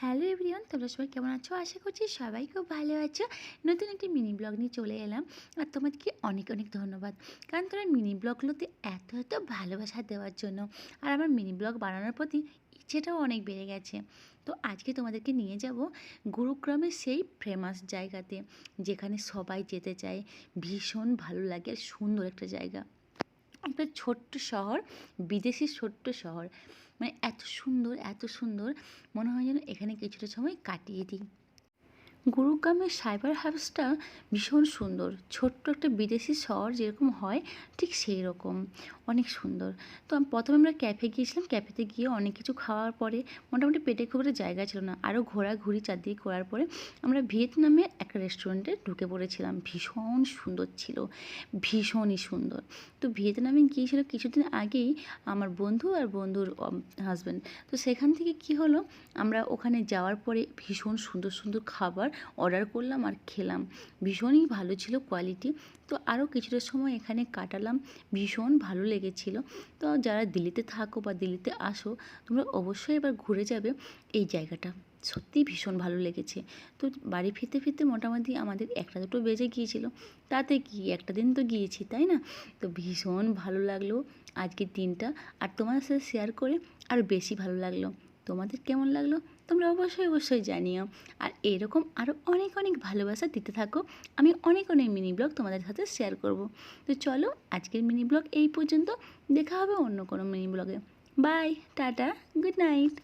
Hello everyone, তোমরা সবাই কেমন আছো? আশা করছি সবাই খুব ভালো আছো। নতুন একটি মিনি ব্লগ নিয়ে চলে এলাম। আর তোমাদেরকে অনেক অনেক ধন্যবাদ, কারণ তোমরা মিনি ব্লগগুলোতে এত এত ভালোবাসা দেওয়ার জন্য। আর আমার মিনি ব্লগ বানানোর প্রতি ইচ্ছেটাও অনেক বেড়ে গেছে। তো আজকে তোমাদেরকে নিয়ে যাব গুরুগ্রামের সেই ফেমাস জায়গাতে, যেখানে সবাই যেতে চায়। ভীষণ ভালো লাগে আর সুন্দর একটা জায়গা, একটা ছোট্ট শহর, বিদেশি ছোট্ট শহর। মানে এত সুন্দর এত সুন্দর, মনে হয় যেন এখানে কিছুটা সময় কাটিয়ে দিই। গুরুগ্রামের সাইবার হাউসটা ভীষণ সুন্দর, ছোট্ট একটা বিদেশি শহর যেরকম হয় ঠিক সেই রকম, অনেক সুন্দর। তো প্রথমে আমরা ক্যাফে গিয়েছিলাম, ক্যাফেতে গিয়ে অনেক কিছু খাওয়ার পরে মোটামুটি পেটে খুব একটা জায়গা ছিল না, আরও ঘোরাঘুরি চারদিকে করার পরে আমরা ভিয়েতনামে একটা রেস্টুরেন্টে ঢুকে পড়েছিলাম। ভীষণ সুন্দর ছিল, ভীষণই সুন্দর। তো ভিয়েতনামে গিয়েছিল কিছুদিন আগেই আমার বন্ধু আর বন্ধুর হাজব্যান্ড। তো সেখান থেকে কি হলো, আমরা ওখানে যাওয়ার পরে ভীষণ সুন্দর সুন্দর খাবার অর্ডার করলাম আর খেলাম। ভীষণই ভালো ছিল কোয়ালিটি। তো আরও কিছুটা সময় এখানে কাটালাম, ভীষণ ভালো লেগেছিল। তো যারা দিল্লিতে থাকো বা দিল্লিতে আসো, তোমরা অবশ্যই এবার ঘুরে যাবে এই জায়গাটা। সত্যিই ভীষণ ভালো লেগেছে। তো বাড়ি ফিরতে ফিরতে মোটামুটি আমাদের একটা দুটো বেজে গিয়েছিল। তাতে কি, একটা দিন তো গিয়েছি, তাই না? তো ভীষণ ভালো লাগলো আজকের দিনটা, আর তোমাদের সাথে শেয়ার করে আরও বেশি ভালো লাগলো। তোমাদের কেমন লাগলো তোমরা অবশ্যই অবশ্যই জানিও। আর এরকম আরও অনেক অনেক ভালোবাসা দিতে থাকো, আমি অনেক অনেক মিনি ব্লগ তোমাদের সাথে শেয়ার করব। তো চলো, আজকের মিনি ব্লগ এই পর্যন্ত, দেখা হবে অন্য কোনো মিনি ব্লগে। Bye, tata, good night.